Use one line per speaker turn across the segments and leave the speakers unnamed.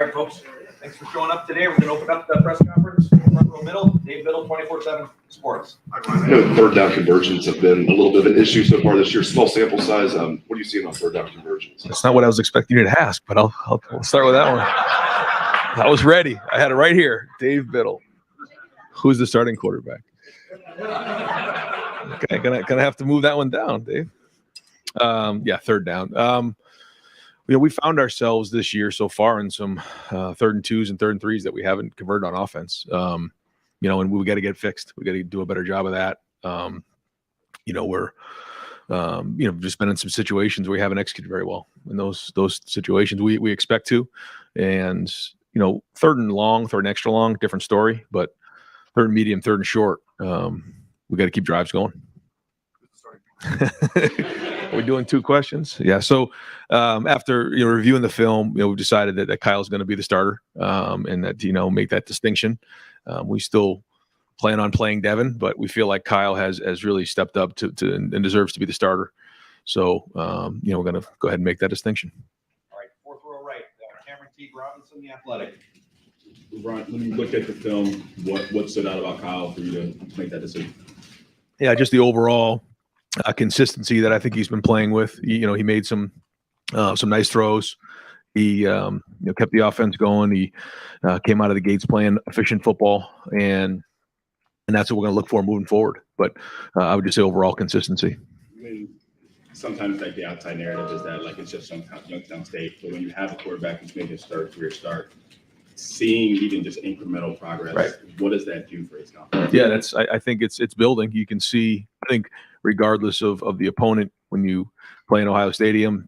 All right, folks, thanks for showing up today. We're going to open up the press conference. Front row middle, Dave Biddle, 24/7 Sports.
Third down conversions have been a little bit of an issue so far this year. Small sample size. What are you seeing on third down conversions?
That's not what I was expecting you to ask, but I'll start with that one. I was ready. I had it right here. Dave Biddle. Who's the starting quarterback? Okay, gonna have to move that one down, Dave. Third down. We found ourselves this year so far in some 3rd and 2s and 3rd and 3s that we haven't converted on offense. And we got to get fixed. We got to do a better job of that. We're just been in some situations where we haven't executed very well. In those situations, we expect to. And 3rd and long, 3rd and extra long, different story. But 3rd and medium, 3rd and short, we got to keep drives going. Are we doing 2 questions? Yeah. So after reviewing the film, we decided that Kyle's going to be the starter, and that make that distinction. We still plan on playing Devin, but we feel like Kyle has really stepped up to and deserves to be the starter. So we're going to go ahead and make that distinction.
All right, 4th row right, Cameron T. Robinson, the Athletic.
Brian, when you looked at the film, what stood out about Kyle for you to make that decision?
Yeah, just the overall consistency that I think he's been playing with. He made some nice throws. He kept the offense going. He came out of the gates playing efficient football, and that's what we're going to look for moving forward. But I would just say overall consistency.
Sometimes the outside narrative is that it's just Youngstown State, but when you have a quarterback who's making his career start, seeing even just incremental progress, right. What does that do for his confidence?
Yeah, I think it's building. You can see, I think, regardless of the opponent, when you play in Ohio Stadium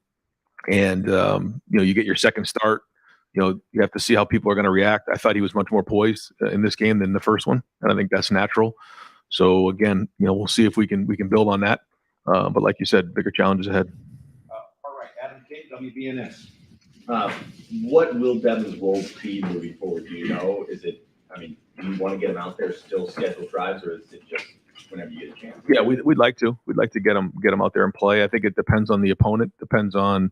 and you get your second start, you have to see how people are going to react. I thought he was much more poised in this game than the first one, and I think that's natural. So again, we'll see if we can build on that. But like you said, bigger challenges ahead.
All right, Adam King, WBNS.
What will Devin's role be moving forward? Do you know? Do you want to get him out there, still schedule drives, or is it just whenever you get a chance?
Yeah, we'd like to. We'd like to get him out there and play. I think it depends on the opponent, depends on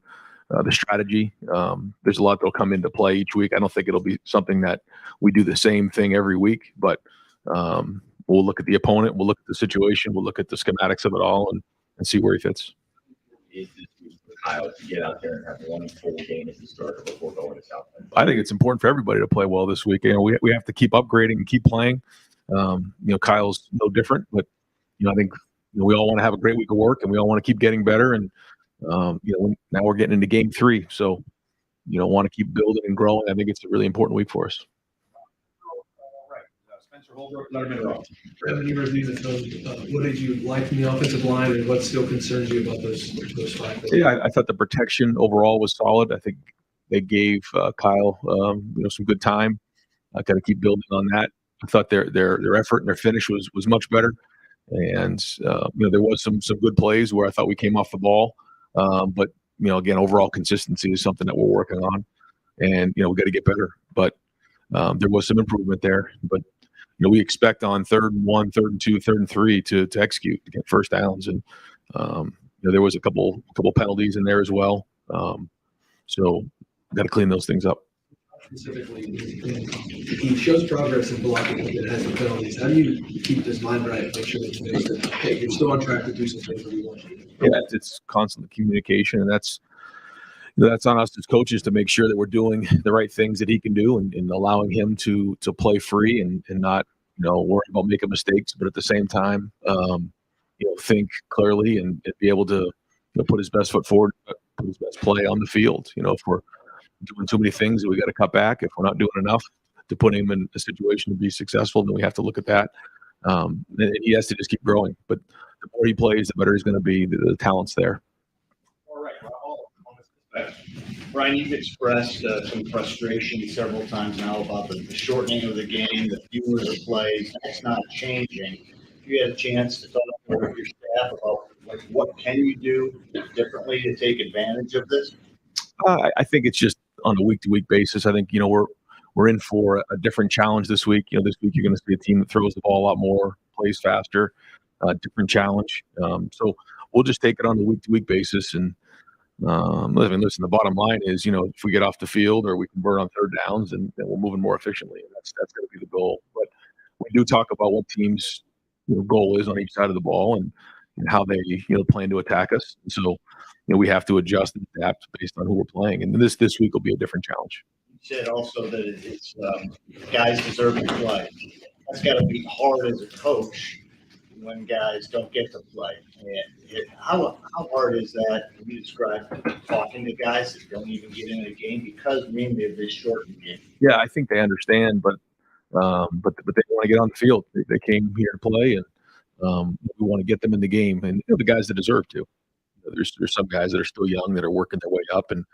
the strategy. There's a lot that'll come into play each week. I don't think it'll be something that we do the same thing every week, but we'll look at the opponent, we'll look at the situation, we'll look at the schematics of it all, and see where he fits.
Is this for Kyle to get out there and have one full game as a starter before going to South Bend?
I think it's important for everybody to play well this week. We have to keep upgrading and keep playing. Kyle's no different, but I think we all want to have a great week of work, and we all want to keep getting better. And now we're getting into game 3, so want to keep building and growing. I think it's a really important week for us.
All right, Spencer Holbrook, Letterman Row.
When you review the film, what did you like from the offensive line, and what still concerns you about those 5?
Yeah, I thought the protection overall was solid. I think they gave Kyle some good time. I got to keep building on that. I thought their effort and their finish was much better, and there was some good plays where I thought we came off the ball, but again, overall consistency is something that we're working on, and we got to get better. But there was some improvement there. But we expect on 3rd and 1, 3rd and 2, 3rd and 3 to execute to get first downs, and there was a couple penalties in there as well. So got to clean those things up.
Specifically, he shows progress in blocking, but it has the penalties. How do you keep his mind right and make sure that hey, you're still on track to do some things that you want to do?
Yeah, it's constant communication, and that's on us as coaches to make sure that we're doing the right things that he can do, and allowing him to play free and not worry about making mistakes, but at the same time think clearly and be able to put his best foot forward, put his best play on the field. If we're doing too many things, we got to cut back. If we're not doing enough to put him in a situation to be successful, then we have to look at that. And he has to just keep growing. But the more he plays, the better he's going to be. The talent's there.
All right,
Brian, you've expressed some frustration several times now about the shortening of the game, the fewer the plays. That's not changing. If you had a chance to talk with your staff about what can you do differently to take advantage of this?
I think it's just on a week-to-week basis. I think we're in for a different challenge this week. This week you're going to see a team that throws the ball a lot more, plays faster, different challenge. So we'll just take it on a week-to-week basis and Listen, the bottom line is, if we get off the field or we convert on third downs, then we're moving more efficiently, and that's going to be the goal. But we do talk about what teams' goal is on each side of the ball and how they plan to attack us. And so we have to adjust and adapt based on who we're playing. And this week will be a different challenge.
You said also that it's guys deserving to play. That's got to be hard as a coach when guys don't get to play. And how hard is that? Can you describe talking to guys that don't even get into the game because mainly of this shortened game?
Yeah, I think they understand, but they want to get on the field. They came here to play, and we want to get them in the game. And the guys that deserve to. There's some guys that are still young that are working their way up, and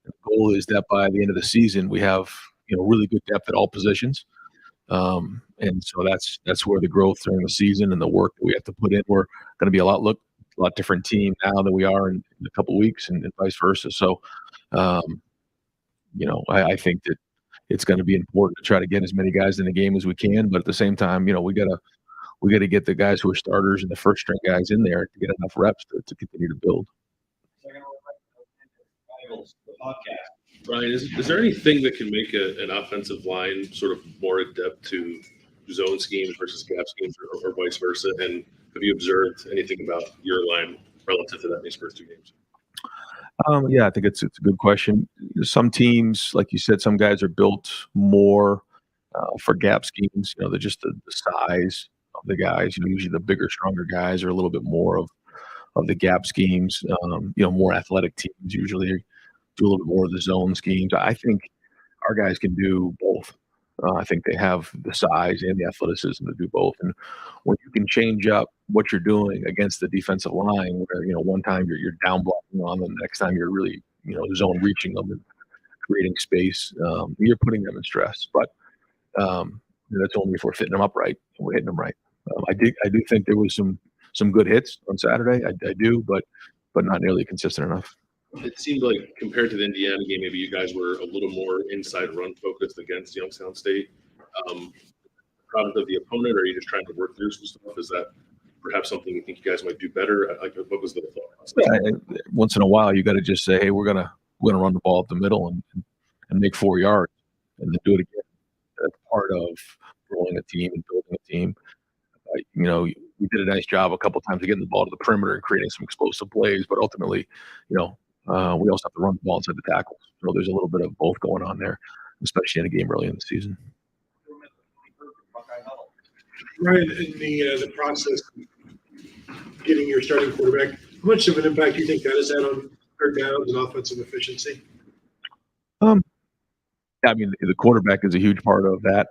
the goal is that by the end of the season we have really good depth at all positions. And so that's where the growth during the season and the work that we have to put in. We're going to be a lot different team now than we are in a couple of weeks, and vice versa. So, I think that it's going to be important to try to get as many guys in the game as we can. But at the same time, we got to get the guys who are starters and the first string guys in there to get enough reps to continue to build.
Brian, is there anything that can make an offensive line sort of more adept to zone schemes versus gap schemes or vice versa? And have you observed anything about your line relative to that in these first two games?
Yeah, I think it's a good question. Some teams, like you said, some guys are built more for gap schemes. They're just the size of the guys. Usually the bigger, stronger guys are a little bit more of the gap schemes. More athletic teams usually do a little bit more of the zone schemes. I think our guys can do both. I think they have the size and the athleticism to do both. And when you can change up what you're doing against the defensive line, where one time you're down blocking on them, the next time you're really zone reaching them and creating space, you're putting them in stress. But that's only if we're fitting them up right and we're hitting them right. I do think there was some good hits on Saturday. I do, but not nearly consistent enough.
It seemed like compared to the Indiana game, maybe you guys were a little more inside run focused against Youngstown State. Product of the opponent, or are you just trying to work through some stuff? Is that perhaps something you think you guys might do better? What was the thought process?
Yeah, once in a while, you got to just say, "Hey, we're gonna run the ball up the middle and make 4 yards, and then do it again." That's part of growing a team and building a team. We did a nice job a couple times of getting the ball to the perimeter and creating some explosive plays, but ultimately, we also have to run the ball inside the tackles. So there's a little bit of both going on there, especially in a game early in the season.
Ryan, in the process of getting your starting quarterback, how much of an impact do you think that has had on third downs and offensive efficiency?
The quarterback is a huge part of that.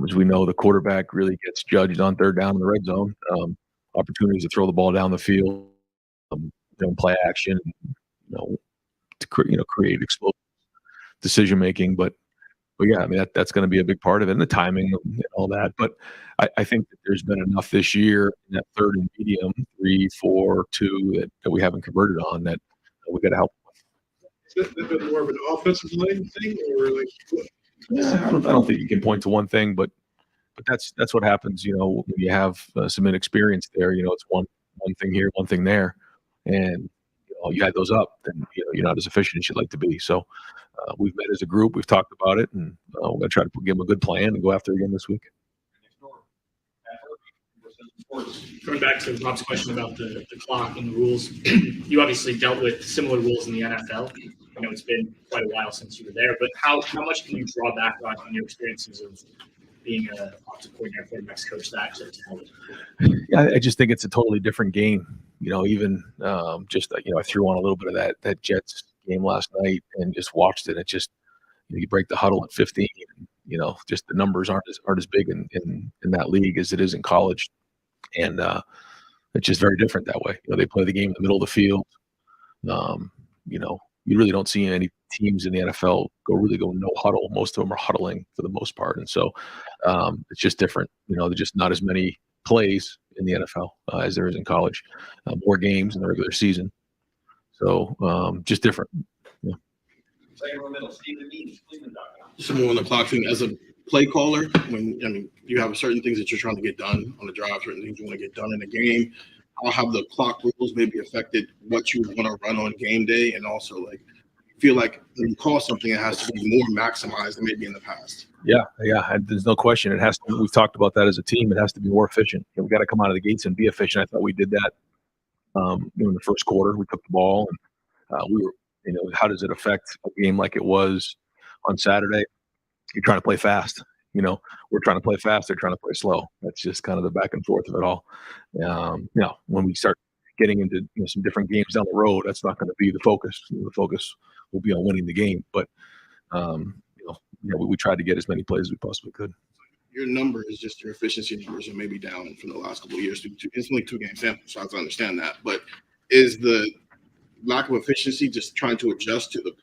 As we know, the quarterback really gets judged on third down in the red zone. Opportunities to throw the ball down the field, play action, to create explosive decision making. But yeah, that's going to be a big part of it, and the timing and all that. But I think that there's been enough this year in that third and medium, 3, 4, 2 that we haven't converted on that we got to help.
Is that been more of an offensive line thing, or like?
I don't think you can point to one thing, but that's what happens. When you have some inexperience there. It's one thing here, one thing there, and you add those up, then you're not as efficient as you'd like to be. So we've met as a group, we've talked about it, and we're going to try to give them a good plan and go after it again this week.
Going back to Rob's question about the clock and the rules, you obviously dealt with similar rules in the NFL. It's been quite a while since you were there, but how much can you draw back on your experiences of being a offensive coordinator, quarterbacks coach, that actually tell it?
Yeah, I just think it's a totally different game. Even I threw on a little bit of that Jets game last night and just watched it. It just you break the huddle at 15. And, just the numbers aren't as big in that league as it is in college, and it's just very different that way. They play the game in the middle of the field. You really don't see any teams in the NFL go no huddle. Most of them are huddling for the most part, and so it's just different. There's just not as many plays in the NFL as there is in college. More games in the regular season, so just different. Yeah.
Someone on the clock thing as a play caller, when you have certain things that you're trying to get done on the drive, certain things you want to get done in the game. how have the clock rules maybe affected what you want to run on game day, and also like feel like when you call something, it has to be more maximized than maybe in the past.
Yeah. There's no question. It has to. We've talked about that as a team. It has to be more efficient. We got to come out of the gates and be efficient. I thought we did that. In the first quarter, we took the ball, and we were. How does it affect a game like it was on Saturday? You're trying to play fast. We're trying to play fast. They're trying to play slow. That's just kind of the back and forth of it all. When we start getting into some different games down the road, that's not going to be the focus. The focus will be on winning the game. But we tried to get as many plays as we possibly could.
Your number is just your efficiency numbers are maybe down from the last couple of years. It's only 2 game sample size. I understand that, but is the lack of efficiency just trying to adjust to the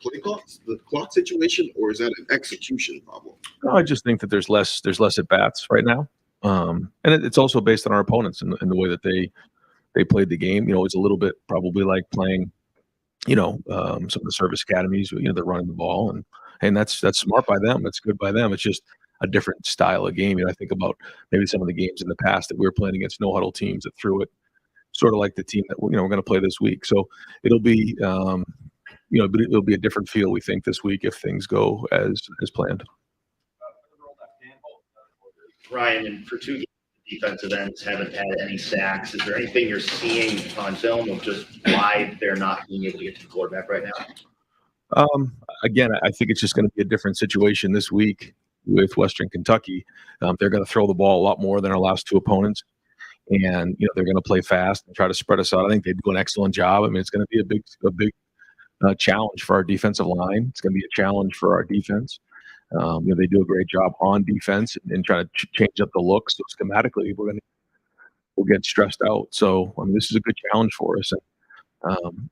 clock situation, or is that an execution problem?
No, I just think that there's less at bats right now, and it's also based on our opponents and the way that they played the game. It's a little bit probably like playing, some of the service academies. They're running the ball, and that's smart by them. That's good by them. It's just a different style of game. I think about maybe some of the games in the past that we were playing against no huddle teams that threw it sort of like the team that we're going to play this week. So it'll be it'll be a different feel, we think, this week if things go as planned.
Ryan, and for 2 games, defensive ends haven't had any sacks. Is there anything you're seeing on film of just why they're not being able to get to the quarterback right now?
Again, I think it's just going to be a different situation this week with Western Kentucky. They're going to throw the ball a lot more than our last 2 opponents. And they're going to play fast and try to spread us out. I think they do an excellent job. I mean, it's going to be a big challenge for our defensive line. It's going to be a challenge for our defense. They do a great job on defense and try to change up the looks. So schematically, we'll get stressed out. So this is a good challenge for us, and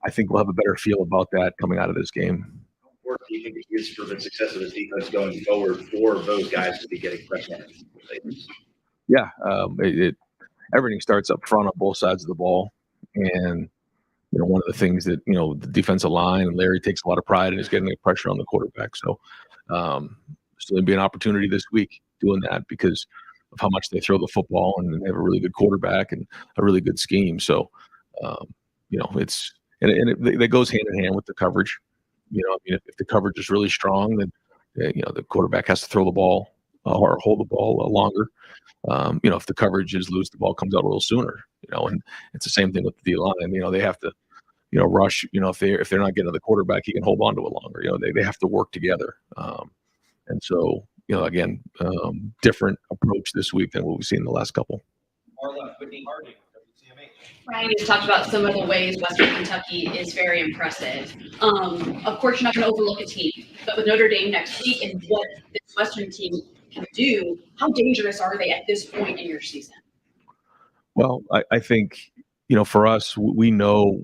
I think we'll have a better feel about that coming out of this game.
What do you think it is for the success of this defense going forward for those guys to be getting pressure?
Yeah, everything starts up front on both sides of the ball. And, one of the things that, the defensive line and Larry takes a lot of pride in is getting the pressure on the quarterback. So there's going to be an opportunity this week doing that because of how much they throw the football, and they have a really good quarterback and a really good scheme. So, it goes hand in hand with the coverage. If the coverage is really strong, then, the quarterback has to throw the ball or hold the ball longer. If the coverage is loose, the ball comes out a little sooner, and it's the same thing with the D-line. They have to, rush, if they're not getting to the quarterback, he can hold on to it longer. They have to work together. And so, again, different approach this week than what we've seen in the last couple.
Ryan, you talked about some of the ways Western Kentucky is very impressive. Of course, you're not going to overlook a team, but with Notre Dame next week and what this Western team can do, how dangerous are they at this point in your season?
Well, I think, for us, we know,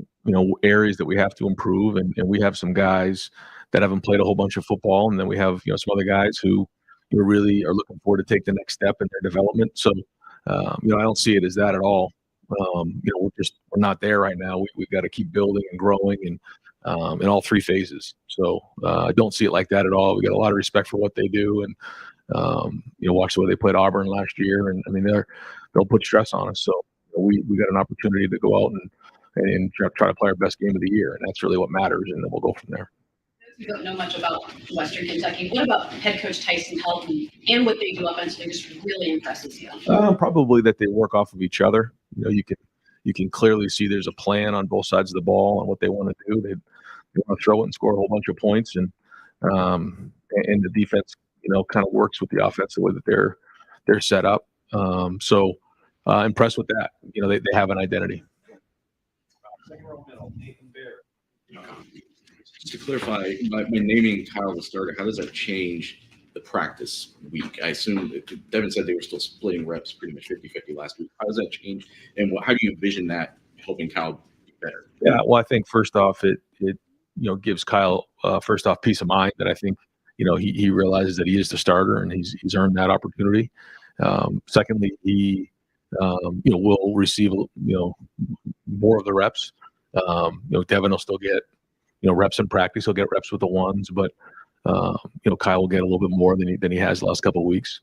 areas that we have to improve, and we have some guys that haven't played a whole bunch of football, and then we have, some other guys who really are looking forward to take the next step in their development. So, I don't see it as that at all. We're not there right now. We've got to keep building and growing and in all 3 phases. So I don't see it like that at all. We got a lot of respect for what they do, and watch the way they played Auburn last year, and they'll put stress on us. So we got an opportunity to go out and try to play our best game of the year, and that's really what matters. And then we'll go from there.
You don't know much about Western Kentucky. What about head coach Tyson Helton and what they do offensively just really impresses you?
Probably that they work off of each other. You can clearly see there's a plan on both sides of the ball and what they want to do. They want to throw it and score a whole bunch of points, and the defense, kind of works with the offense the way that they're set up. So impressed with that. They have an identity.
Just to clarify, by naming Kyle the starter, how does that change the practice week? I assume Devin said they were still splitting reps pretty much 50-50 last week. How does that change? And how do you envision that helping Kyle be better?
Yeah, well, I think first off, it gives Kyle first off peace of mind that I think he realizes that he is the starter and he's earned that opportunity. Secondly, he will receive more of the reps. Devin will still get reps in practice. He'll get reps with the ones, but Kyle will get a little bit more than he has the last couple of weeks.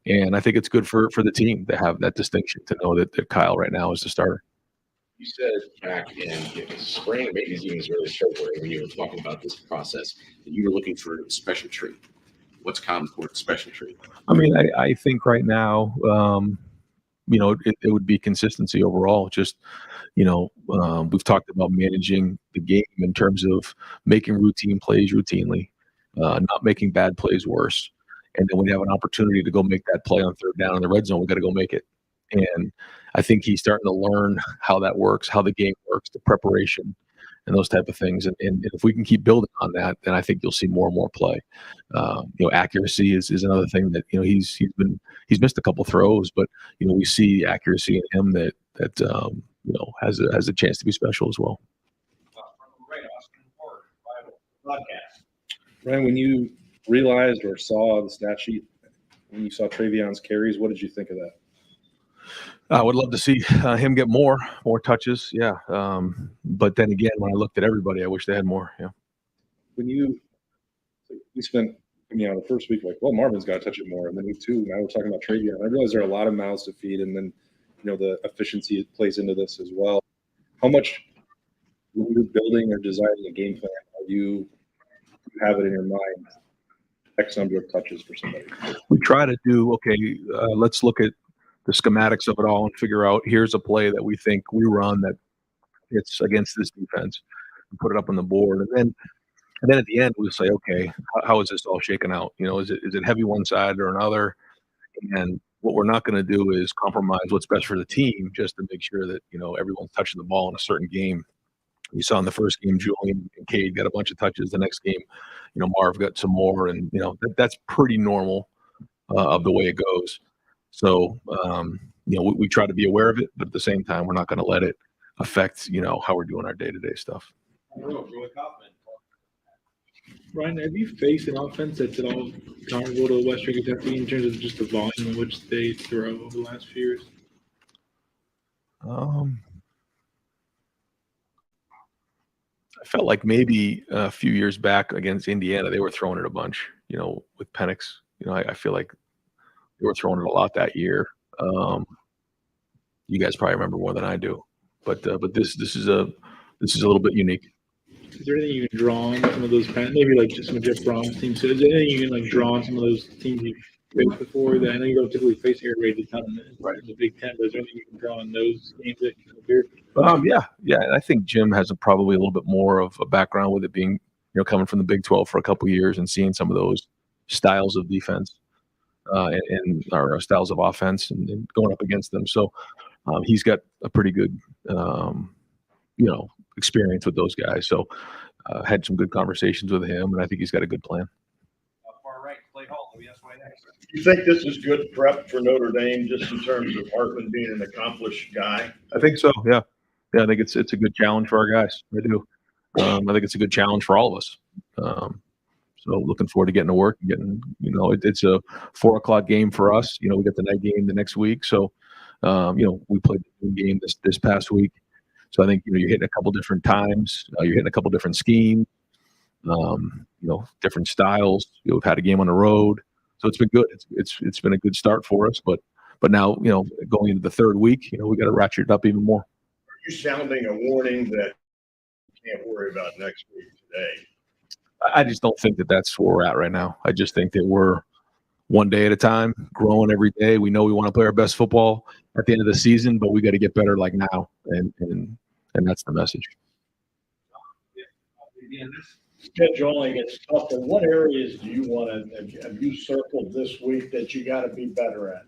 And I think it's good for the team to have that distinction, to know that Kyle right now is the starter.
You said back in spring, maybe even as early as February, when you were talking about this process, that you were looking for a special treat. What's common for a special treat?
I mean, I think right now, it would be consistency overall. Just, we've talked about managing the game in terms of making routine plays routinely, not making bad plays worse. And then when you have an opportunity to go make that play on third down in the red zone, we got to go make it. And I think he's starting to learn how that works, how the game works, the preparation, and those type of things. And if we can keep building on that, then I think you'll see more and more play. Accuracy is another thing that he's missed a couple throws, but we see accuracy in him that has a chance to be special as well.
Ryan, when you realized or saw the stat sheet, when you saw Travion's carries, what did you think of that?
I would love to see him get more touches. Yeah. But then again, when I looked at everybody, I wish they had more. Yeah.
When we spent, the first week, like, well, Marvin's got to touch it more. And then week two, now we're talking about Travion. I realize there are a lot of mouths to feed. And then, the efficiency plays into this as well. How much, when you're building or designing a game plan, you have it in your mind, X number of touches for somebody?
We try to do, let's look at the schematics of it all and figure out, here's a play that we think we run that it's against this defense, and put it up on the board. And then at the end, we'll say, okay, how is this all shaken out? Is it heavy one side or another? And what we're not going to do is compromise what's best for the team just to make sure that, everyone's touching the ball in a certain game. You saw in the first game, Julian and Cade got a bunch of touches. The next game, Marv got some more. And, that's pretty normal of the way it goes. So, we try to be aware of it, but at the same time, we're not going to let it affect, how we're doing our day-to-day stuff.
Ryan, have you faced an offense that's at all comparable to Western Kentucky in terms of just the volume in which they throw over the last few years?
I felt like maybe a few years back against Indiana, they were throwing it a bunch, with Penix. I feel like they were throwing it a lot that year. You guys probably remember more than I do, but this is a little bit unique.
Is there anything you can draw on some of those, maybe like just some of Jeff Brom's teams? So is there anything you can like draw on some of those teams you've faced before? That I know you don't typically face air raid a ton in the Big Ten, but is there anything you can draw on those games that you compare?
Yeah. And I think Jim has probably a little bit more of a background with it being, coming from the Big 12 for a couple of years and seeing some of those styles of defense. And our styles of offense and going up against them. So he's got a pretty good, experience with those guys. So had some good conversations with him, and I think he's got a good plan.
Far right, Clay Hall, WSY next.
You think this is good prep for Notre Dame, just in terms of Hartman being an accomplished guy?
I think so. Yeah. I think it's a good challenge for our guys. I do. I think it's a good challenge for all of us. So looking forward to getting to work and getting, it's a 4:00 game for us. We got the night game the next week. So, we played the noon game this past week. So I think, you're hitting a couple different times. You're hitting a couple different schemes, different styles. We've had a game on the road. So it's been good. It's been a good start for us. But now, going into the third week, we got to ratchet it up even more.
Are you sounding a warning that you can't worry about next week today?
I just don't think that that's where we're at right now. I just think that we're one day at a time, growing every day. We know we want to play our best football at the end of the season, but we got to get better like now, and that's the message.
Scheduling is tough. And what areas do you want to have you circled this week that you got to be better at?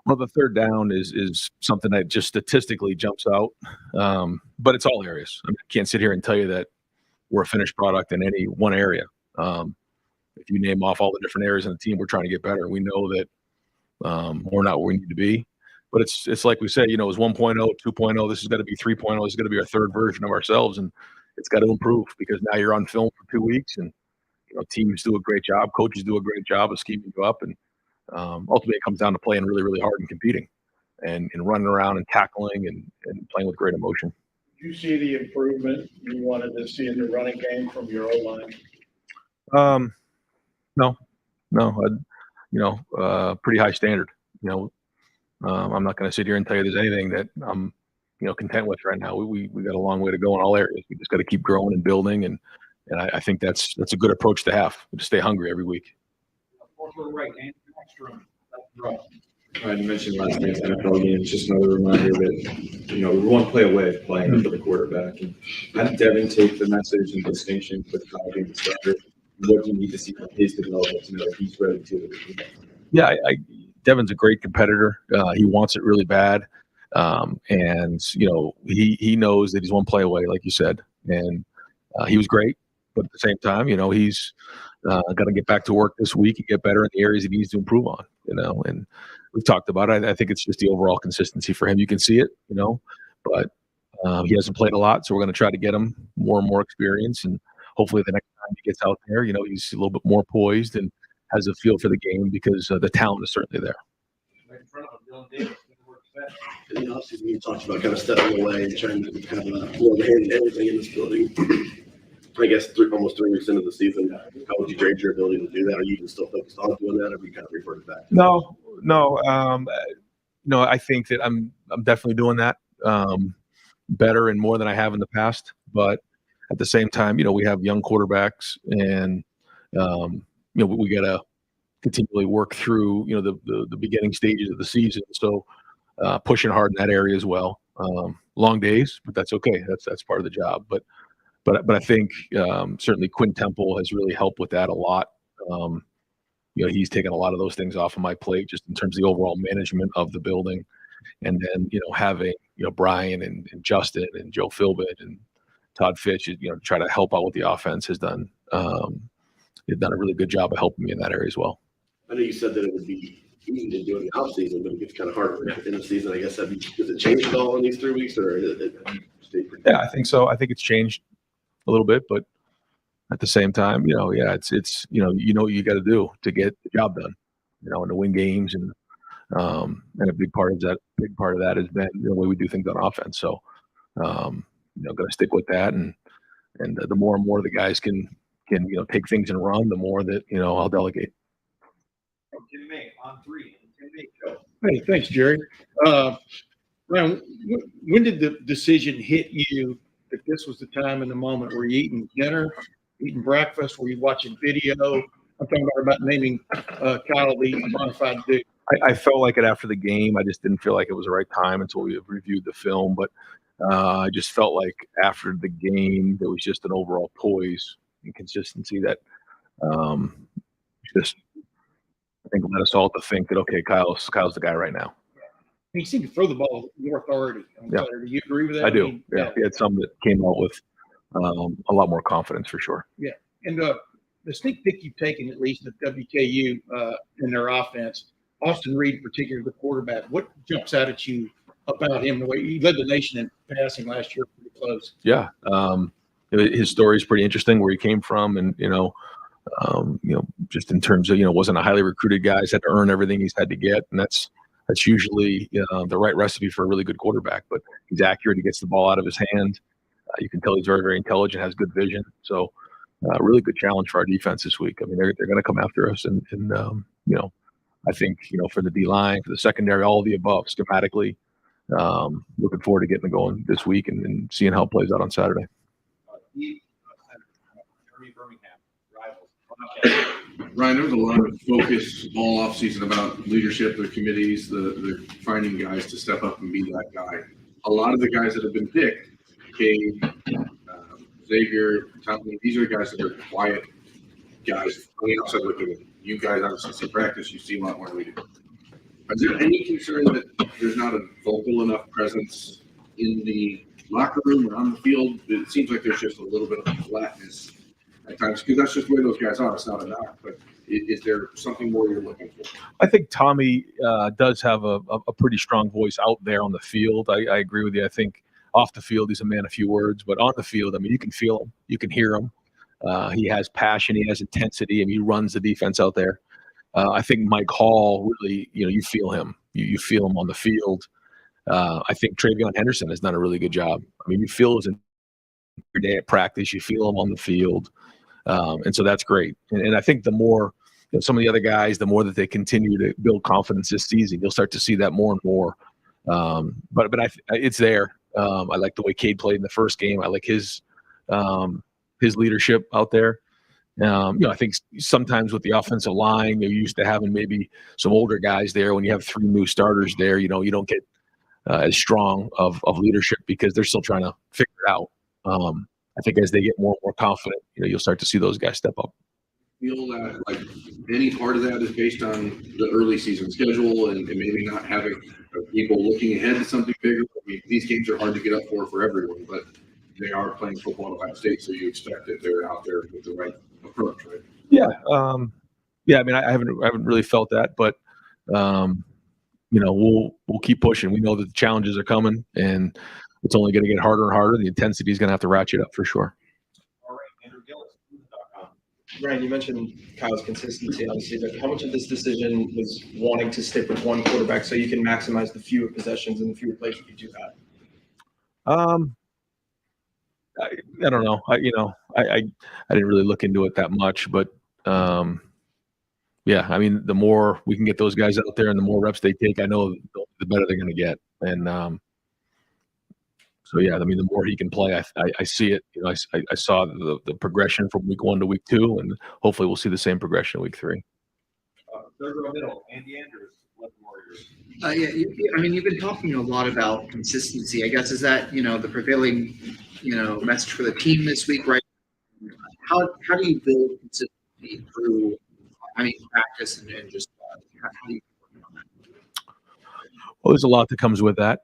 Well, the third down is something that just statistically jumps out, but it's all areas. I can't sit here and tell you that we're a finished product in any one area. If you name off all the different areas in the team, we're trying to get better. We know that we're not where we need to be, but it's like we said, it was 1.0, 2.0. This is going to be 3.0. This is going to be our third version of ourselves, and it's got to improve because now you're on film for 2 weeks, and teams do a great job, coaches do a great job of scheming you up, and ultimately it comes down to playing really, really hard and competing, and running around and tackling and playing with great emotion.
Did you see the improvement you wanted to see in the running game from your O-line?
No, pretty high standard. I'm not going to sit here and tell you there's anything that I'm, content with right now. We got a long way to go in all areas. We just got to keep growing and building, and I think that's a good approach to have, to stay hungry every week.
I mentioned last night's NFL game. It's just another reminder that, we're one play away of playing for the quarterback. And how did Devin take the message and distinction with Kyle being the starter? What do you need to see from his development to know that he's ready to?
Yeah, Devin's a great competitor. He wants it really bad. And, he knows that he's one play away, like you said. And he was great. But at the same time, he's got to get back to work this week and get better in the areas he needs to improve on, and we've talked about it. I think it's just the overall consistency for him. You can see it, but he hasn't played a lot, so we're going to try to get him more and more experience. And hopefully the next time he gets out there, he's a little bit more poised and has a feel for the game because the talent is certainly there.
Right in front of him, Dylan Davis.
In the offseason, you talked about kind of stepping away and trying to have a full hand in everything in this building. I guess almost 3 weeks into the season, how would you grade your ability to do that? Are you even still focused on doing that, or have you kind of reverted back?
No. I think that I'm definitely doing that better and more than I have in the past. But at the same time, we have young quarterbacks, and we got to continually work through the beginning stages of the season. So pushing hard in that area as well. Long days, but that's okay. That's part of the job. But I think certainly Quinn Temple has really helped with that a lot. He's taken a lot of those things off of my plate just in terms of the overall management of the building. And then, having, Brian and Justin and Joe Philbin and Todd Fitch, try to help out with the offense has done a really good job of helping me in that area as well.
I know you said that it would be easy to do in the off season, but it gets kind of harder in the season. I guess does it change at all in these 3 weeks, or
Yeah, I think so. I think it's changed a little bit, but at the same time, it's what you got to do to get the job done, and to win games, and a big part of that has been the way we do things on offense. So, going to stick with that, and the more and more the guys can take things and run, the more that I'll delegate.
Jim May on 3. Jim May, go.
Hey, thanks, Jerry. Ryan, when did the decision hit you that this was the time and the moment? Were you eating dinner, eating breakfast? Were you watching video? I'm talking about naming Kyle the bona fide dude.
I felt like it after the game. I just didn't feel like it was the right time until we reviewed the film. But I just felt like after the game, there was just an overall poise and consistency that just I think led us all to think that, okay, Kyle's the guy right now.
He seemed to throw the ball with more authority on Saturday. Do you agree with that?
I do. Yeah. He had some that came out with a lot more confidence for sure.
Yeah. And the sneak peek you've taken, at least at WKU in their offense, Austin Reed, in particular, the quarterback, what jumps out at you about him? The way he led the nation in passing last year, pretty close.
Yeah. His story is pretty interesting, where he came from, and just in terms of wasn't a highly recruited guy. He's had to earn everything he's had to get, and that's usually the right recipe for a really good quarterback. But he's accurate. He gets the ball out of his hand. You can tell he's very, very intelligent, has good vision. So really good challenge for our defense this week. I mean, they're going to come after us, and I think for the D line, for the secondary, all of the above schematically. Looking forward to getting it going this week and seeing how it plays out on Saturday.
Ryan, there was a lot of focus all offseason about leadership, the committees, the finding guys to step up and be that guy. A lot of the guys that have been picked, Cade, Xavier, Tommy, these are guys that are quiet guys. On the outside looking at you guys, obviously see practice, you see a lot more than we do. Is there any concern that there's not a vocal enough presence in the locker room or on the field? It seems like there's just a little bit of flatness at times, because that's just the way those guys are. It's not a knock, but is there something more you're looking for?
I think Tommy does have a pretty strong voice out there on the field. I agree with you. I think off the field, he's a man of few words, but on the field, I mean, you can feel him. You can hear him. He has passion. He has intensity, and he runs the defense out there. I think Mike Hall really, you feel him. You feel him on the field. I think Travion Henderson has done a really good job. I mean, you feel his every day at practice. You feel him on the field. And so that's great. And I think the more some of the other guys, the more that they continue to build confidence this season, you'll start to see that more and more. But it's there. I like the way Cade played in the first game. I like his leadership out there. I think sometimes with the offensive line, you're used to having maybe some older guys there. When you have 3 new starters there, you don't get as strong of leadership because they're still trying to figure it out. I think as they get more and more confident, you'll start to see those guys step up.
Feel that like any part of that is based on the early season schedule and maybe not having people looking ahead to something bigger. I mean, these games are hard to get up for everyone, but they are playing football at Ohio State, so you expect that they're out there with the right approach, right?
Yeah. I mean, I haven't really felt that, but we'll keep pushing. We know that the challenges are coming, and it's only going to get harder and harder. The intensity is going to have to ratchet up for sure.
Ryan, you mentioned Kyle's consistency, obviously, but how much of this decision was wanting to stick with one quarterback so you can maximize the fewer possessions and the fewer plays you do have?
I don't know. I didn't really look into it that much, but yeah, I mean, the more we can get those guys out there and the more reps they take, I know the better they're going to get. And so, yeah, I mean, the more he can play, I see it. I saw the progression from week 1 to week 2, and hopefully we'll see the same progression in week 3.
Third row middle, Andy Andrews, Left Warriors.
I mean, you've been talking a lot about consistency. I guess is that the prevailing message for the team this week, right? How do you build consistency through practice and just how do you work on that?
Well, there's a lot that comes with that.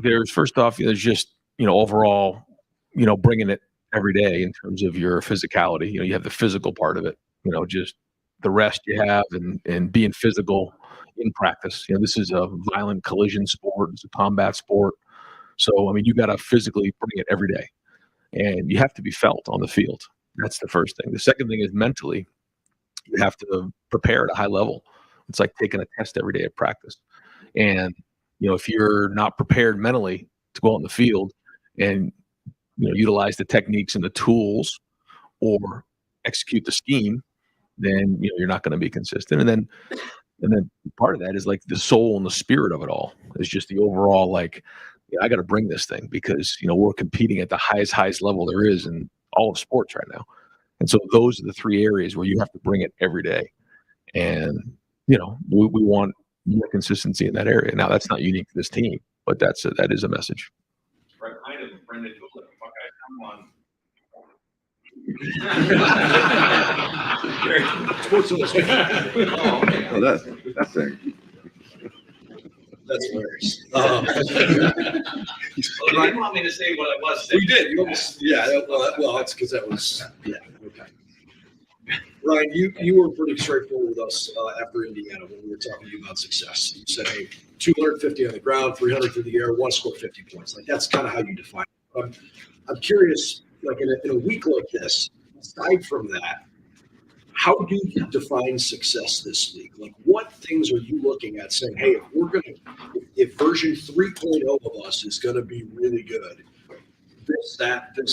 There's first off, there's just overall, bringing it every day in terms of your physicality. You have the physical part of it. Just the rest you have and being physical in practice. This is a violent collision sport. It's a combat sport. So, I mean, you got to physically bring it every day, and you have to be felt on the field. That's the first thing. The second thing is mentally, you have to prepare at a high level. It's like taking a test every day at practice. And, if you're not prepared mentally to go out in the field and, utilize the techniques and the tools or execute the scheme, then, you're not going to be consistent. And then part of that is like the soul and the spirit of it all is just the overall, like, I got to bring this thing because, we're competing at the highest level there is in all of sports right now. And so those are the 3 areas where you have to bring it every day. And, we want more consistency in that area. Now, that's not unique to this team, but that is a message.
Right behind him, Brendan Doolittle, Buckeyes, come on.
Sports Illustrated.
Oh, that thing.
That's hilarious.
Well, you didn't want me to say what I was saying.
We did. You almost, yeah. Well, that's because that was, yeah. Okay. Ryan, you were pretty straightforward with us after Indiana when we were talking to you about success. You said, hey, 250 on the ground, 300 through the air, want to score 50 points. Like, that's kind of how you define it. I'm curious, like in a week like this, aside from that, how do you define success this week? Like, what things are you looking at saying, hey, if version 3.0 of us is going to be really good, this,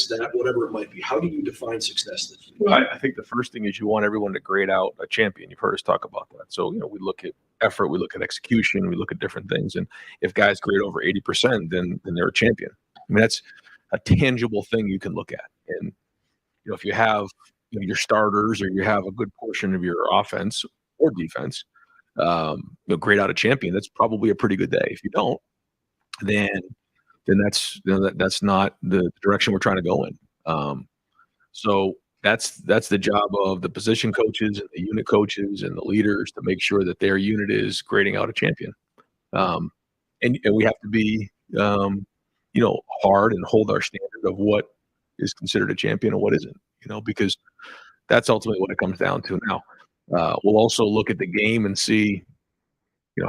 that, whatever it might be, how do you define success this week?
Well, I think the first thing is you want everyone to grade out a champion. You've heard us talk about that. So, we look at effort, we look at execution, we look at different things. And if guys grade over 80%, then they're a champion. I mean, that's a tangible thing you can look at. And, if you have your starters or you have a good portion of your offense or defense, grade out a champion, that's probably a pretty good day. If you don't, then that's not the direction we're trying to go in. So that's the job of the position coaches and the unit coaches and the leaders to make sure that their unit is grading out a champion. And we have to be, hard and hold our standard of what is considered a champion and what isn't, because that's ultimately what it comes down to. Now, we'll also look at the game and see,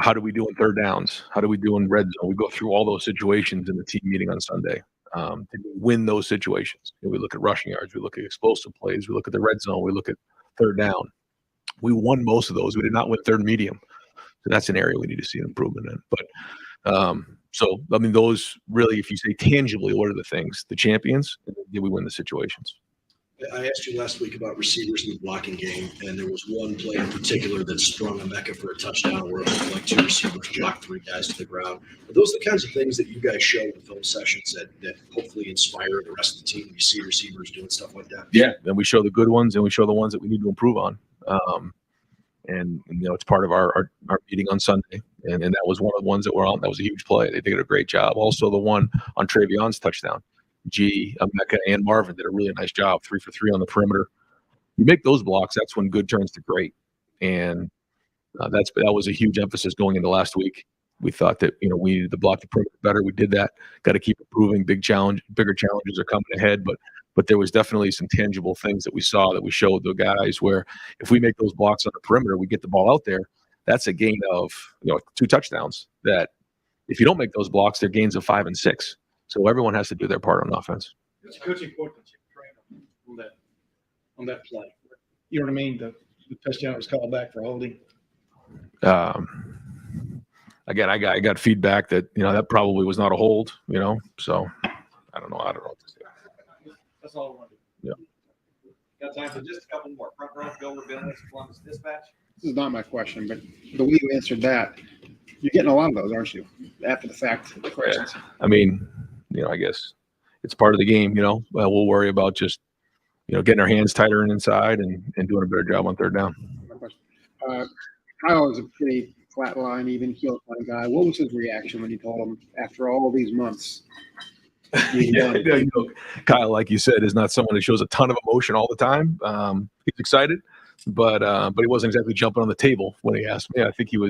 how do we do in third downs? How do we do in red zone? We go through all those situations in the team meeting on Sunday to win those situations. We look at rushing yards. We look at explosive plays. We look at the red zone. We look at third down. We won most of those. We did not win third medium. So that's an area we need to see an improvement in. But so, I mean, those really, if you say tangibly, what are the things? The champions, and then did we win the situations?
I asked you last week about receivers in the blocking game, and there was one play in particular that sprung a mecca for a touchdown where it looked like 2 receivers blocked 3 guys to the ground. Are those the kinds of things that you guys show in film sessions that hopefully inspire the rest of the team? You see receivers doing stuff like that?
Yeah, and we show the good ones, and we show the ones that we need to improve on. And it's part of our meeting on Sunday, and that was one of the ones that were on. That was a huge play. They did a great job. Also, the one on Travion's touchdown, Mecca and Marvin did a really nice job, 3 for 3 on the perimeter. You make those blocks, that's when good turns to great, and that was a huge emphasis going into last week. We thought that we needed to block the perimeter better. We did that. Got to keep improving. Bigger challenges are coming ahead, but there was definitely some tangible things that we saw that we showed the guys where if we make those blocks on the perimeter, we get the ball out there. That's a gain of 2 touchdowns. That if you don't make those blocks, they're gains of 5 and 6. So everyone has to do their part on offense.
It's coaching point that you train on that play. You know what I mean? The touchdown was called back for holding.
Again, I got feedback that that probably was not a hold. So I don't know. What to say.
That's all I wanted.
Yeah.
Got time for just a couple more. Front row, Bill Rabinowitz, Columbus Dispatch.
This is not my question, but the way you answered that, you're getting a lot of those, aren't you? After the fact questions.
Yeah. I mean, I guess it's part of the game. We'll worry about just getting our hands tighter and inside and doing a better job on third down.
My question. Kyle is a pretty flat line, even keel kind of guy. What was his reaction when you told him after all these months?
Kyle, like you said, is not someone that shows a ton of emotion all the time. He's excited, but he wasn't exactly jumping on the table when he asked me. I think that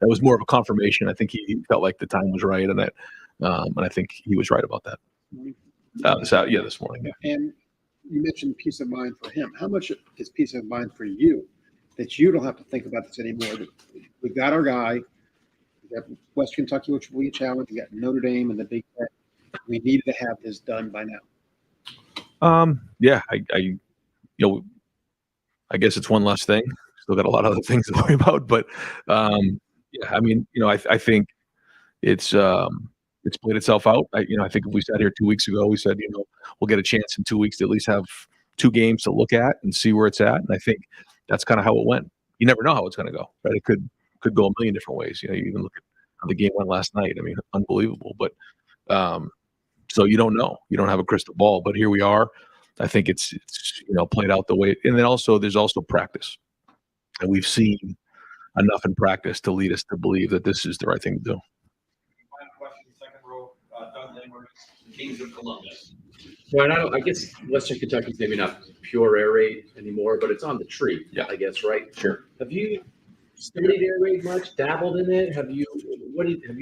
was more of a confirmation. I think he felt like the time was right, and I think he was right about that. This morning. Yeah.
And you mentioned peace of mind for him. How much is peace of mind for you that you don't have to think about this anymore? We got our guy. We got West Kentucky, which will be a challenge. We got Notre Dame and the Big Ten. We needed to have this done by now.
Yeah, I guess it's one less thing. Still got a lot of other things to worry about, but yeah, I mean, I think it's played itself out. I think if we sat here 2 weeks ago, we said, we'll get a chance in 2 weeks to at least have 2 games to look at and see where it's at. And I think that's kind of how it went. You never know how it's going to go, right? It could go a million different ways. You even look at how the game went last night. I mean, unbelievable. But so you don't know. You don't have a crystal ball. But here we are. I think it's played out the way. And then there's also practice, and we've seen enough in practice to lead us to believe that this is the right thing to do.
Final question, second row, Doug Lindbergh, Kings of Columbus.
Well, I guess Western Kentucky's maybe not pure air raid anymore, but it's on the tree, I guess, right?
Sure.
Have you studied air raid much, dabbled in it? Have you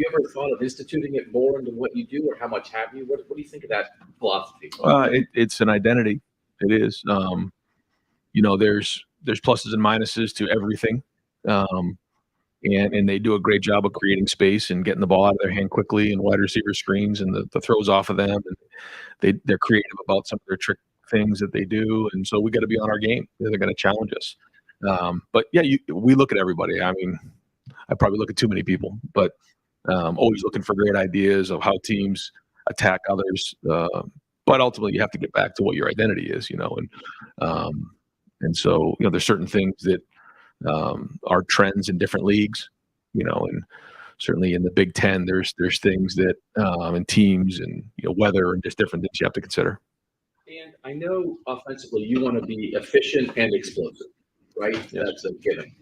ever thought of instituting it more into what you do, or how much have you? What do you think of that philosophy?
It's an identity. It is. There's pluses and minuses to everything. And they do a great job of creating space and getting the ball out of their hand quickly and wide receiver screens and the throws off of them. And they're creative about some of their trick things that they do. And so we got to be on our game. They're going to challenge us. But yeah, we look at everybody. I mean, I probably look at too many people, but always looking for great ideas of how teams attack others. But ultimately, you have to get back to what your identity is, and so there's certain things that are trends in different leagues, and certainly in the Big Ten, there's things that and teams and weather and just different things you have to consider.
And I know offensively you want to be efficient and explosive, right? Yeah. That's a given.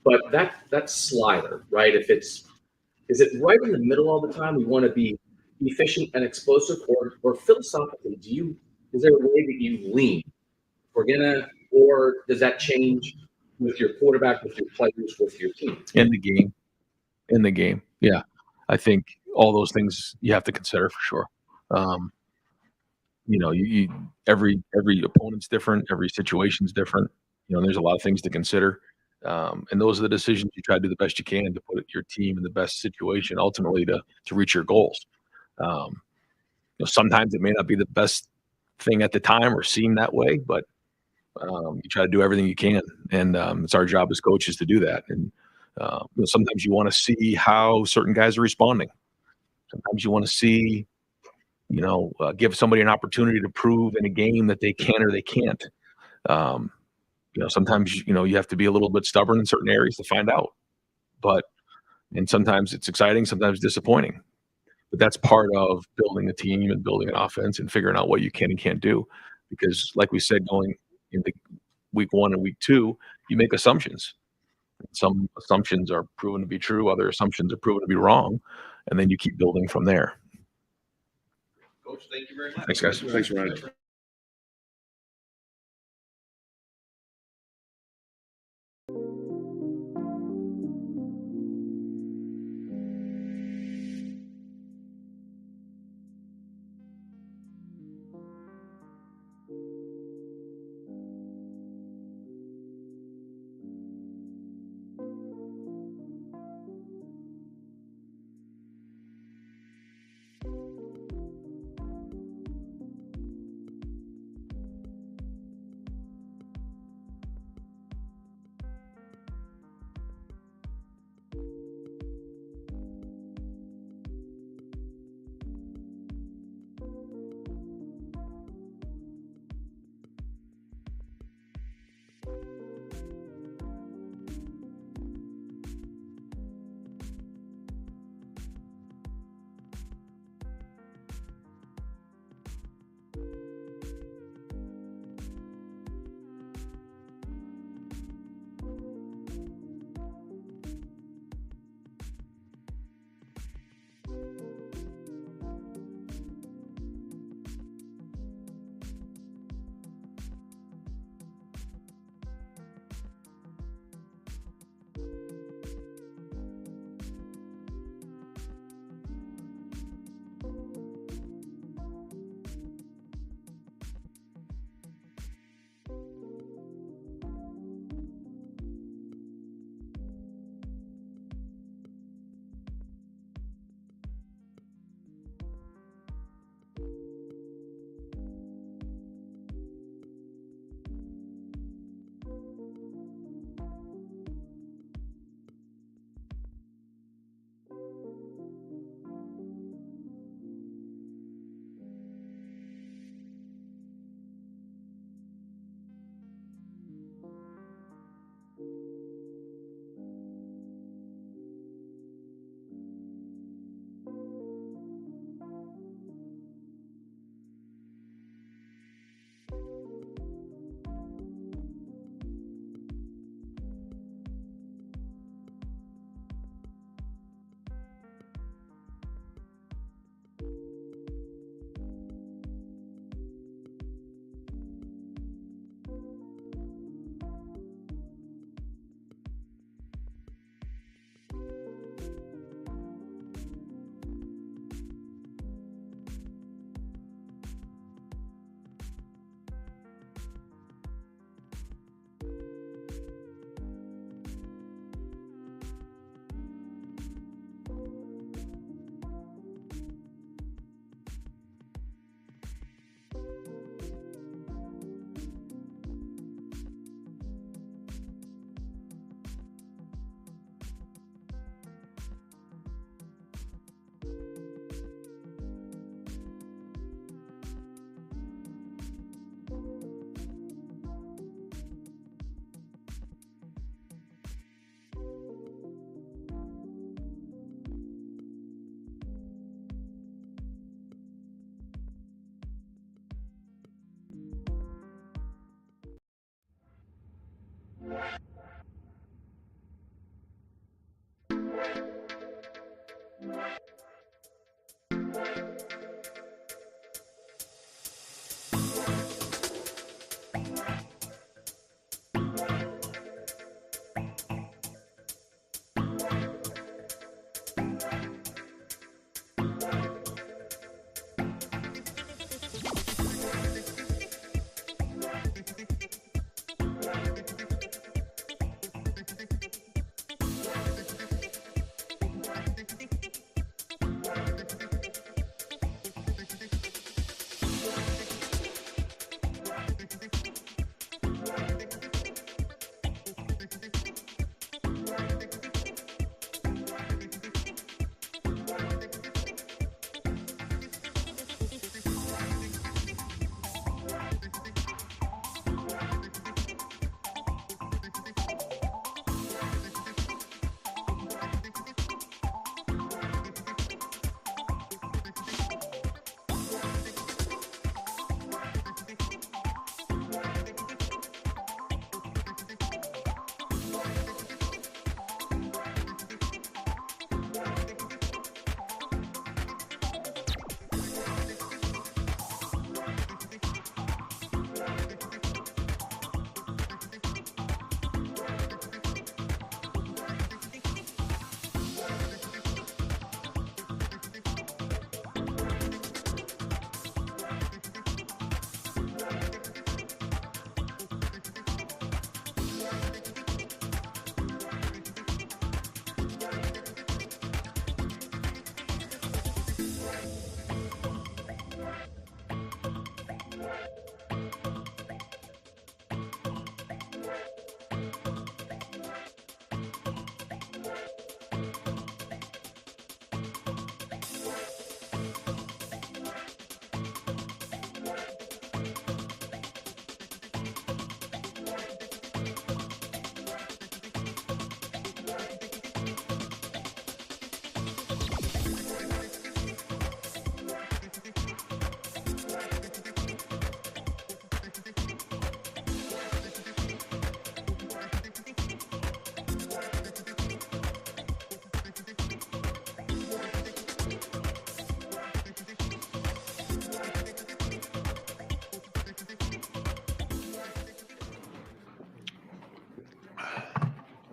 But that slider, right? Is it right in the middle all the time? We want to be efficient and explosive, or philosophically, is there a way that you lean? Or does that change with your quarterback, with your players, with your team?
In the game. Yeah. I think all those things you have to consider for sure. Every opponent's different, every situation's different. There's a lot of things to consider. And those are the decisions you try to do the best you can to put your team in the best situation, ultimately to reach your goals. Sometimes it may not be the best thing at the time or seem that way, but you try to do everything you can. And it's our job as coaches to do that. And sometimes you want to see how certain guys are responding. Sometimes you want to see, give somebody an opportunity to prove in a game that they can or they can't. Sometimes, you have to be a little bit stubborn in certain areas to find out. And sometimes it's exciting, sometimes disappointing. But that's part of building a team and building an offense and figuring out what you can and can't do. Because like we said, going into week 1 and week 2, you make assumptions. Some assumptions are proven to be true, other assumptions are proven to be wrong, and then you keep building from there.
Coach, thank you very much.
Thanks, guys.
Thanks, Ryan.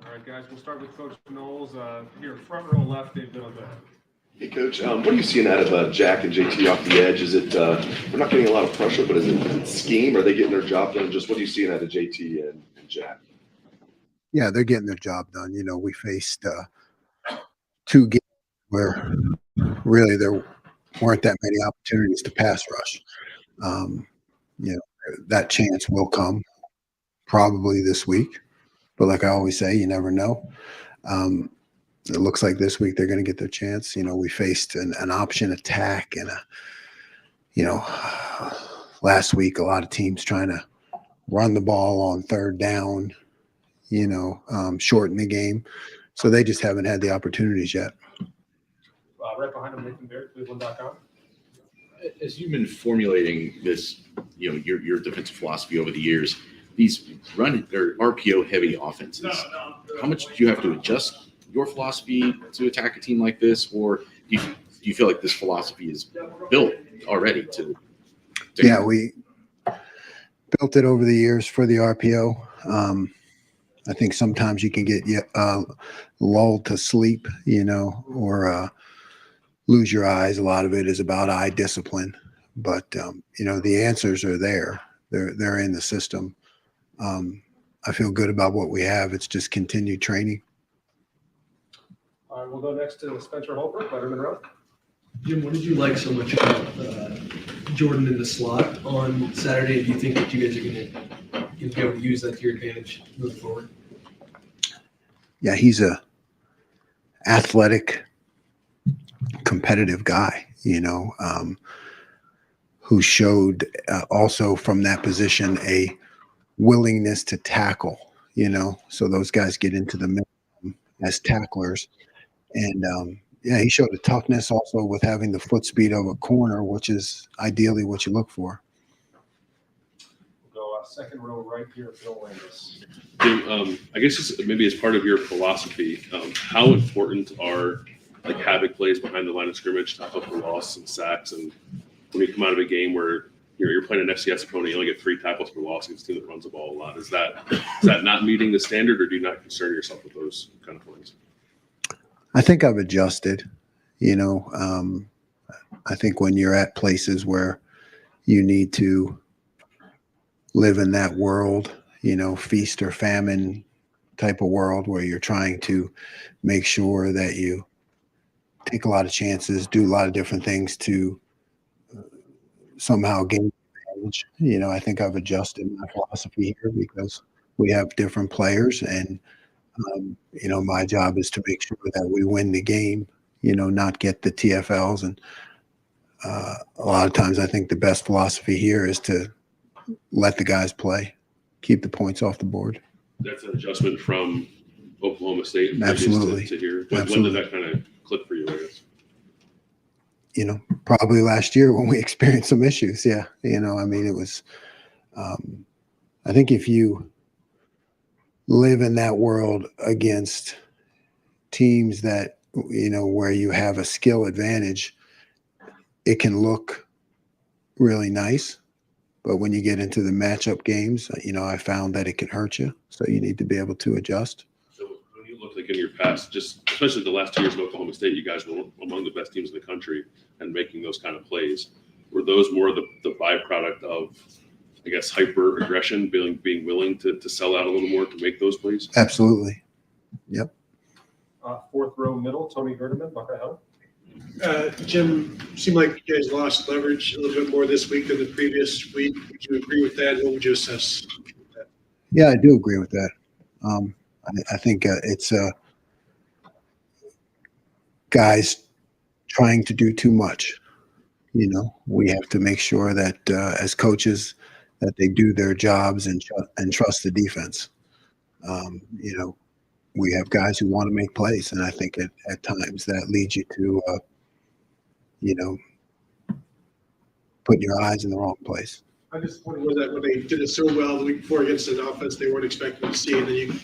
All right, guys, we'll start with Coach Knowles. Here, front row left, Dave Biddle.
Hey, Coach, what are you seeing out of Jack and JT off the edge? Is it we're not getting a lot of pressure, but is it scheme? Are they getting their job done? Just what are you seeing out of JT and Jack?
Yeah, they're getting their job done. You know, we faced 2 games where really there weren't that many opportunities to pass rush. You know, that chance will come probably this week, but like I always say, you never know. It looks like this week they're going to get their chance. You know, we faced an option attack and last week a lot of teams trying to run the ball on 3rd down, shorten the game. So they just haven't had the opportunities yet.
Right behind him, Nathan Baird, Cleveland.com.
As you've been formulating this, your defensive philosophy over the years, these run or RPO heavy offenses, how much do you have to adjust your philosophy to attack a team like this, or do you feel like this philosophy is built already to
Yeah, we built it over the years for the RPO. I think sometimes you can get lulled to sleep, or lose your eyes. A lot of it is about eye discipline, but the answers are there. They're in the system. I feel good about what we have. It's just continued training.
All right, we'll go next to Spencer Holbrook, Letterman Row.
Jim, what did you like so much about Jordan in the slot on Saturday? Do you think that you guys are going to be able to use that to your advantage moving forward?
Yeah, he's a athletic, competitive guy, who showed also from that position a willingness to tackle, so those guys get into the middle as tacklers. And he showed a toughness also with having the foot speed of a corner, which is ideally what you look for.
We'll go second row right here, Bill Landis.
Jim, I guess just maybe as part of your philosophy, how important are havoc plays behind the line of scrimmage, tackle for loss and sacks, and when you come out of a game where you're playing an FCS opponent, you only get 3 tackles for loss against a team that runs the ball a lot. Is that not meeting the standard, or do you not concern yourself with those kind of things?
I think I've adjusted, I think when you're at places where you need to live in that world, feast or famine type of world where you're trying to make sure that you take a lot of chances, do a lot of different things to somehow gain advantage. I think I've adjusted my philosophy here because we have different players, and my job is to make sure that we win the game, not get the TFLs. And a lot of times I think the best philosophy here is to let the guys play, keep the points off the board.
That's an adjustment from Oklahoma State.
Absolutely.
To here.
Absolutely.
When did that kind of click for you, I guess?
Probably last year when we experienced some issues. Yeah. It was, I think if you live in that world against teams that, where you have a skill advantage, it can look really nice. But when you get into the matchup games, I found that it can hurt you. So you need to be able to adjust.
So when you look in your past, just especially the last 2 years in Oklahoma State, you guys were among the best teams in the country and making those kind of plays. Were those more the byproduct of, I guess, hyper aggression, being willing to sell out a little more to make those plays?
Absolutely. Yep.
Fourth row middle, Tony Gerdeman, Buckeye Hell. Jim, seemed like you guys lost leverage a little bit more this week than the previous week. Would you agree with that? What would you assess that?
Yeah, I do agree with that. I think it's guys trying to do too much. We have to make sure that as coaches that they do their jobs and trust the defense. We have guys who want to make plays, and I think at times that leads you to, putting your eyes in the wrong place.
I just wonder, was that when they did it so well the week before against an offense they weren't expecting to see, and then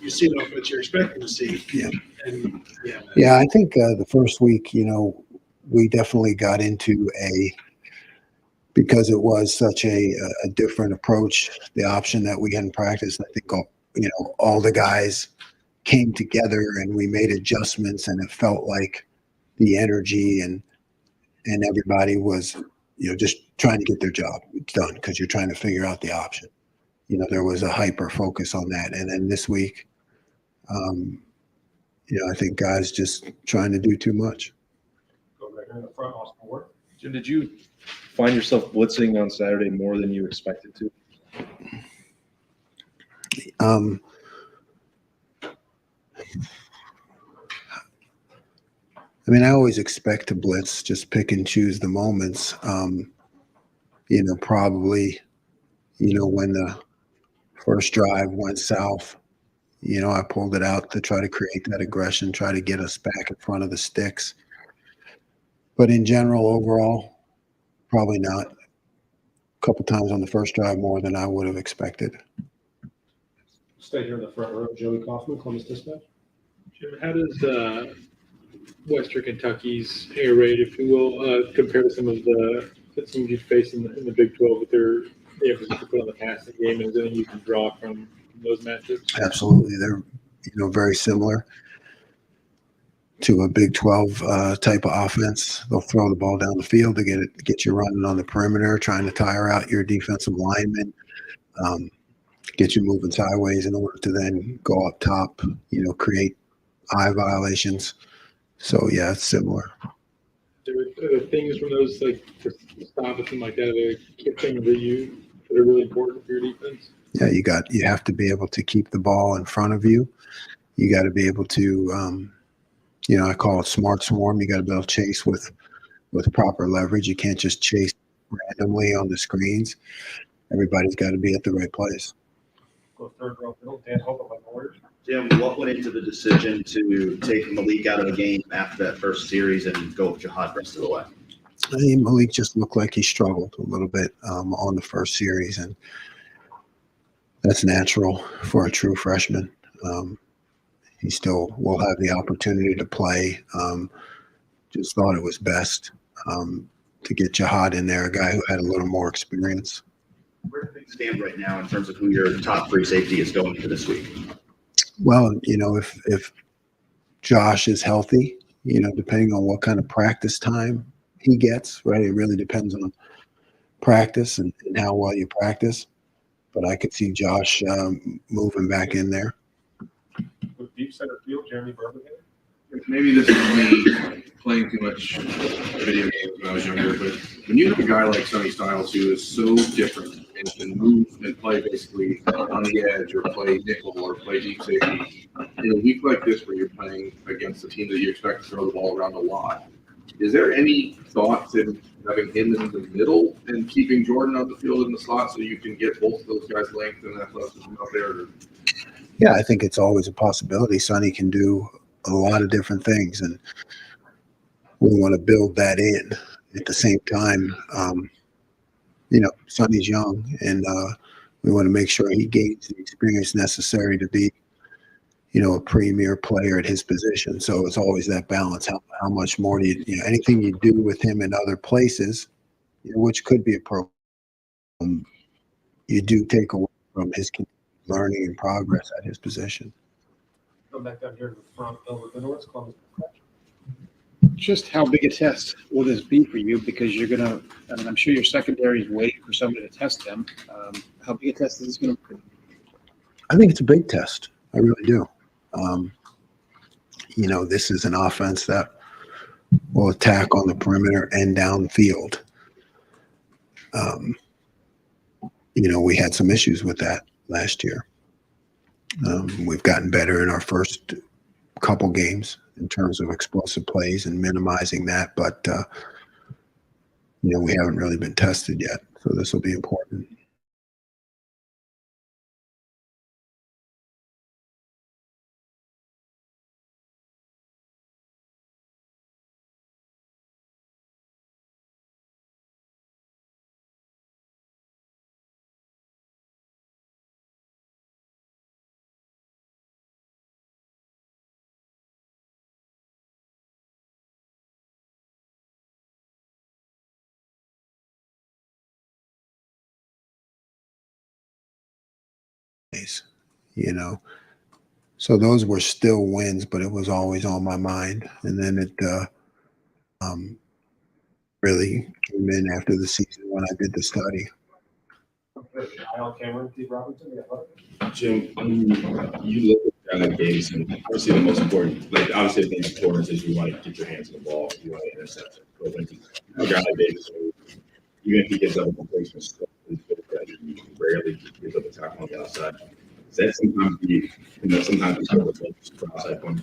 you see an offense you're expecting to see.
Yeah.
And
Yeah, I think the first week, we definitely got into because it was such a different approach, the option that we hadn't practiced. I think all the guys came together and we made adjustments, and it felt like the energy and everybody was, just trying to get their job done because you're trying to figure out the option. There was a hyper focus on that. And then this week, I think guys just trying to do too much.
Go right here in the front, Austin Ward.
Jim, did you find yourself blitzing on Saturday more than you expected to?
I always expect to blitz, just pick and choose the moments. Probably, when the first drive went south, I pulled it out to try to create that aggression, try to get us back in front of the sticks. But in general, overall, probably not. A couple times on the first drive more than I would have expected.
Stay here in the front row. Joey Kaufman, Columbus Dispatch.
Jim, how does Western Kentucky's air raid, if you will, compare to some of the teams you face in the Big 12 with the emphasis to put on the passing game, and is there anything you can draw from those matchups?
Absolutely. They're, very similar to a Big 12 type of offense. They'll throw the ball down the field to get you running on the perimeter, trying to tire out your defensive linemen, get you moving sideways in order to then go up top, create eye violations. So, yeah, it's similar.
Are there things from those, like, to stop a team like that, things that are really important for your defense?
Yeah, you have to be able to keep the ball in front of you. You got to be able to, I call it smart swarm. You got to be able to chase with proper leverage. You can't just chase randomly on the screens. Everybody's got to be at the right place.
Go third row middle. Dan Hope of the Warriors.
Jim, what went into the decision to take Malik out of the game after that first series and go with Jihad rest of the way?
Malik just looked like he struggled a little bit on the first series, and that's natural for a true freshman. He still will have the opportunity to play. Just thought it was best to get Jihad in there, a guy who had a little more experience.
Where do things stand right now in terms of who your top free safety is going for this week?
Well, if Josh is healthy, depending on what kind of practice time he gets, right? It really depends on practice and how well you practice. But I could see Josh moving back in there.
With deep center field, Jeremy Birmingham.
Maybe this is me playing too much video games when I was younger, but when you have a guy like Sonny Styles who is so different and can move and play basically on the edge or play nickel or play deep safety, in a week like this where you're playing against a team that you expect to throw the ball around a lot, is there any thought to having him in the middle and keeping Jordan on the field in the slot so you can get both of those guys' length and athleticism out there?
Yeah, I think it's always a possibility. Sonny can do a lot of different things, and we want to build that in. At the same time, Sonny's young, and we want to make sure he gains the experience necessary to be, a premier player at his position. So it's always that balance. How much more do you, anything you do with him in other places, which could be a problem, you do take away from his learning and progress at his position.
Come back down here to the front over the North Columbus Dispatch.
Just how big a test will this be for you? Because you're going to, I'm sure your secondary is waiting for somebody to test them. How big a test is this going to be?
I think it's a big test. I really do. This is an offense that will attack on the perimeter and downfield. We had some issues with that last year. We've gotten better in our first couple games in terms of explosive plays and minimizing that, but we haven't really been tested yet, so this will be important. So those were still wins, but it was always on my mind. And then it really came in after the season when I did the study.
Kyle Cameron, Steve Robinson,
Jim, you look at games, and obviously the most important, like obviously the thing important is you want to get your hands on the ball, you want to intercept it. But when a guy like Davis, even if he gives up a completion, he rarely gives up a tackle on the outside. That sometimes sometimes it's sort of a outside point.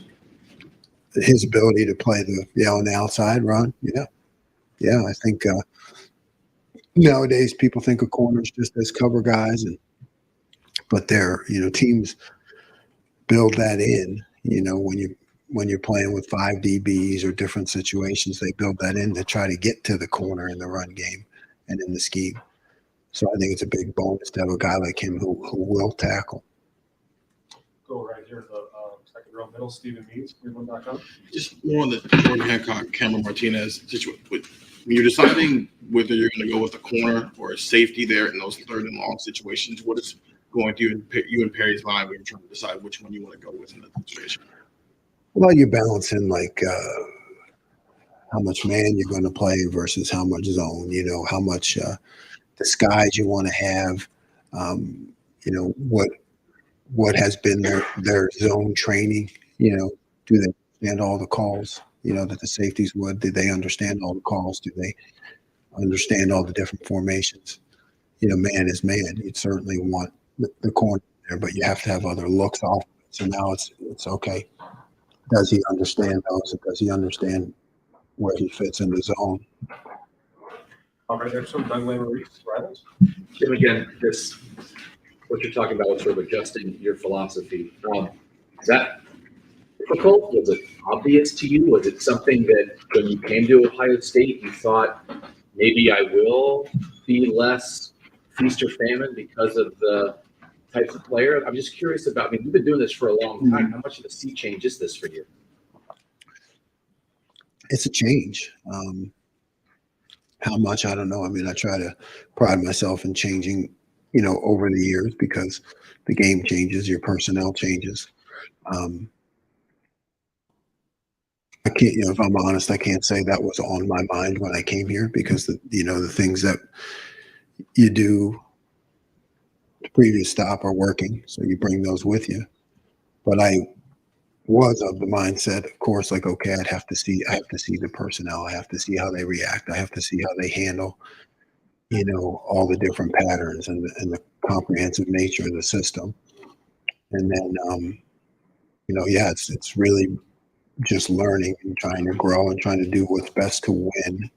His ability to play on the outside, Ron. Yeah. I think nowadays people think of corners just as cover guys, but teams build that in. When you're playing with 5 DBs or different situations, they build that in to try to get to the corner in the run game and in the scheme. So I think it's a big bonus to have a guy like him who will tackle.
Go right here to the second row middle, Stephen Means, Cleveland.com.
Just more on the Jordan Hancock, Cameron Martinez situation. When you're deciding whether you're going to go with a corner or a safety there in those 3rd and long situations, what is going through you and Perry's mind when you're trying to decide which one you want to go with in that situation?
Well, you're balancing how much man you're going to play versus how much zone, how much disguise you want to have, what has been their zone training, do they understand all the calls, that the safeties would? Do they understand all the calls? Do they understand all the different formations? Man is man. You'd certainly want the corner there, but you have to have other looks off. So now it's okay. Does he understand those? Does he understand where he fits in the zone?
All right, there's some Doug Lamer-Reese, Riley.
Jim, again, what you're talking about is sort of adjusting your philosophy. Is that difficult? Was it obvious to you? Was it something that when you came to Ohio State, you thought maybe I will be less feast or famine because of the types of player? I'm just curious about, you've been doing this for a long time. How much of a sea change is this for you?
It's a change. How much, I don't know. I try to pride myself in changing, over the years because the game changes, your personnel changes. I can't, if I'm honest, I can't say that was on my mind when I came here because the things that you do the previous stop are working, so you bring those with you. But I was of the mindset, of course, okay, I have to see the personnel. I have to see how they react. I have to see how they handle, all the different patterns and the comprehensive nature of the system. And then, it's really just learning and trying to grow and trying to do what's best to win.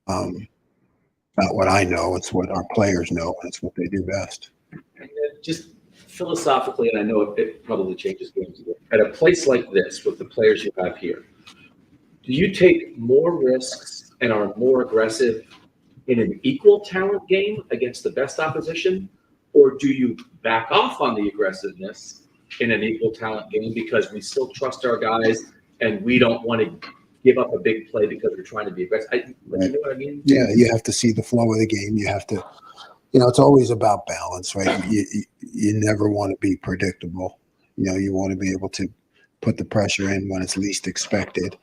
Not what I know, it's what our players know, and it's what they do best.
And then just philosophically, and I know it probably changes games at a place like this with the players you have here, do you take more risks and are more aggressive in an equal talent game against the best opposition, or do you back off on the aggressiveness in an equal talent game because we still trust our guys and we don't want to give up a big play because we're trying to be aggressive? You know what I mean?
Yeah, you have to see the flow of the game. You have to, it's always about balance, right? You never want to be predictable. You want to be able to put the pressure in when it's least expected.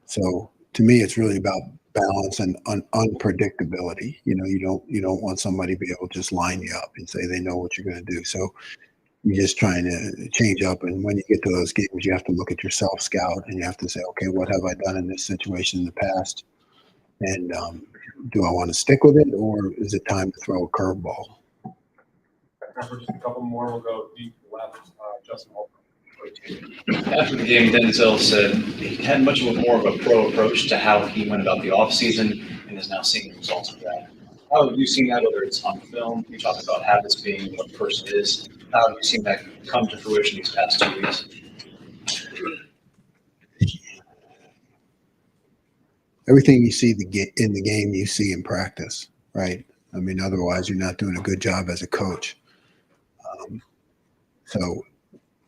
So to me, it's really about balance and unpredictability. You don't want somebody to be able to just line you up and say they know what you're going to do. So you're just trying to change up. And when you get to those games, you have to look at yourself, scout, and you have to say, okay, what have I done in this situation in the past? And do I want to stick with it, or is it time to throw a curveball?
For just a couple more, we'll go deep left. Justin Holcomb.
After the game, Denzel said he had much more of a pro approach to how he went about the offseason and is now seeing the results of that. How have you seen that, whether it's on film, you talk about habits being what a person is, how have you seen that come to fruition these past 2 weeks?
Everything you see in the game, you see in practice, right? Otherwise you're not doing a good job as a coach. So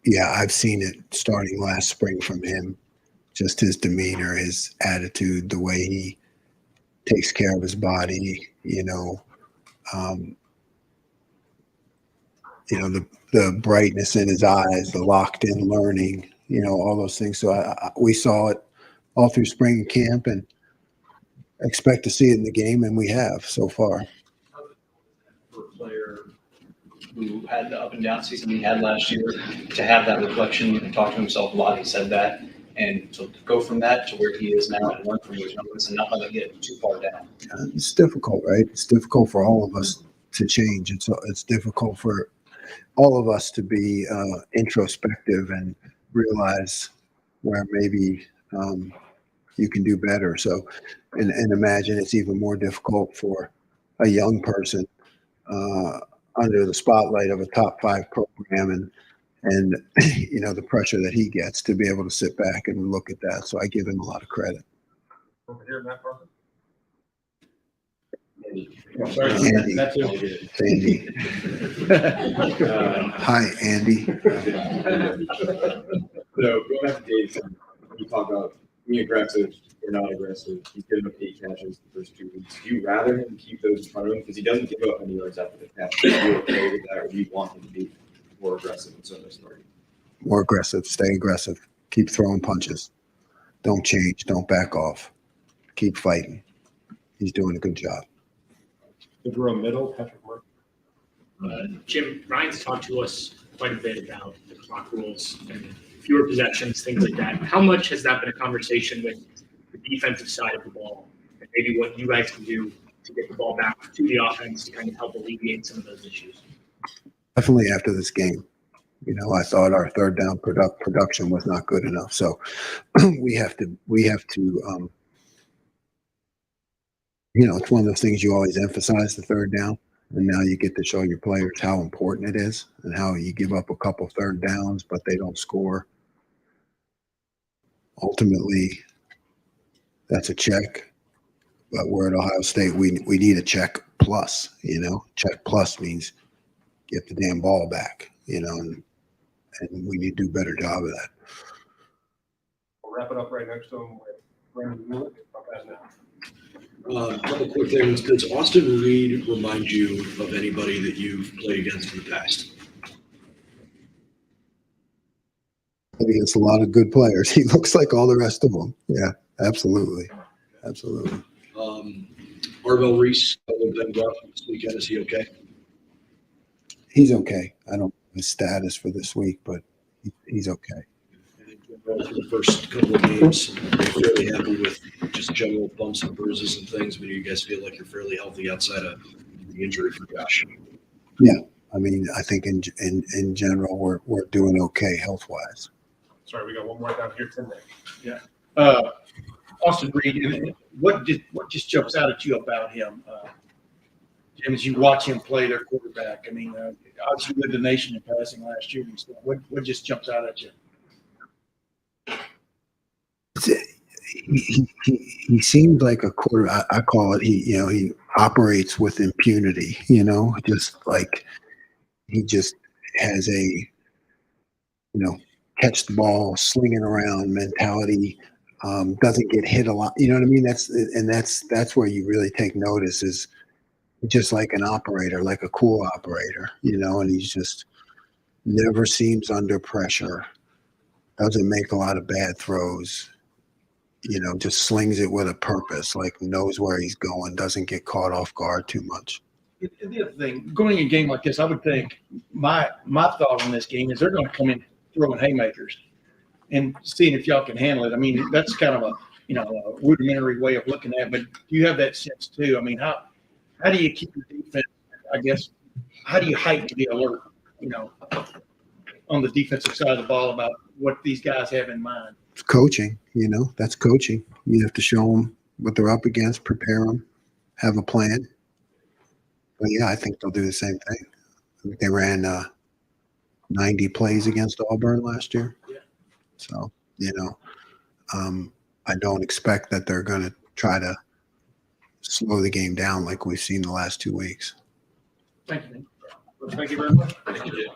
yeah, I've seen it starting last spring from him, just his demeanor, his attitude, the way he takes care of his body, the brightness in his eyes, the locked in learning, all those things. So we saw it all through spring camp and expect to see it in the game, and we have so far.
For a player who had the up and down season he had last year, to have that reflection and talk to himself a lot, he said that, and to go from that to where he is now and learn from those moments and not let it get too far down.
It's difficult, right? It's difficult for all of us to change. It's difficult for all of us to be introspective and realize where maybe you can do better. So, and imagine it's even more difficult for a young person under the spotlight of a top 5 program and the pressure that he gets to be able to sit back and look at that. So I give him a lot of credit.
Over here, Matt Parker.
Andy. Andy. Hi, Andy.
So going back to Dave's, you talk about being aggressive or not aggressive. He's given up 8 catches the first 2 weeks. Do you rather him keep those in front of him because he doesn't give up any yards after the catch? Are you okay with that, or do you want him to be more aggressive in Sunday starting?
More aggressive. Stay aggressive. Keep throwing punches. Don't change. Don't back off. Keep fighting. He's doing a good job.
Fifth row middle, Patrick Mark.
Jim, Ryan's talked to us quite a bit about the clock rules and fewer possessions, things like that. How much has that been a conversation with the defensive side of the ball, and maybe what you guys can do to get the ball back to the offense to kind of help alleviate some of those issues?
Definitely after this game. I thought our third down production was not good enough. So we have to it's one of those things you always emphasize, the third down. And now you get to show your players how important it is and how you give up a couple third downs, but they don't score. Ultimately, that's a check. But we're at Ohio State. We need a check plus, Check plus means get the damn ball back, and we need to do a better job of that.
We'll wrap it up right next to him with Brandon Mueller.
Couple quick things. Does Austin Reed remind you of anybody that you've played against in the past?
Against a lot of good players. He looks like all the rest of them. Yeah, absolutely. Absolutely.
Arvell Reese, been rough this weekend. Is he okay?
He's okay. I don't know his status for this week, but he's okay.
For the first couple of games, you're fairly happy with just general bumps and bruises and things, but you guys feel like you're fairly healthy outside of the injury for Josh?
Yeah, I mean, I think in general we're doing okay health wise.
Sorry, we got one more down here today.
Yeah. Austin Reed, what just jumps out at you about him, Jim, as you watch him play their quarterback? I mean, obviously led the nation in passing last year and stuff. What just jumps out at you?
He seemed like a quarter. I call it. He operates with impunity. Just like he just has a catch the ball, slinging around mentality. Doesn't get hit a lot. You know what I mean? That's where you really take notice, is just like an operator, like a cool operator. And he's just never seems under pressure. Doesn't make a lot of bad throws. Just slings it with a purpose, like knows where he's going, doesn't get caught off guard too much.
The other thing, going in a game like this, I would think my thought on this game is they're going to come in throwing haymakers and seeing if y'all can handle it. I mean, that's kind of a rudimentary way of looking at it, but do you have that sense too? I mean, how do you keep your defense, I guess, how do you heighten the alert, on the defensive side of the ball about what these guys have in mind?
It's coaching, that's coaching. You have to show them what they're up against, prepare them, have a plan. But yeah, I think they'll do the same thing. I think they ran 90 plays against Auburn last year.
Yeah.
So, I don't expect that they're going to try to slow the game down like we've seen the last 2 weeks.
Thank you, man.
Thank you very much.
Thank you.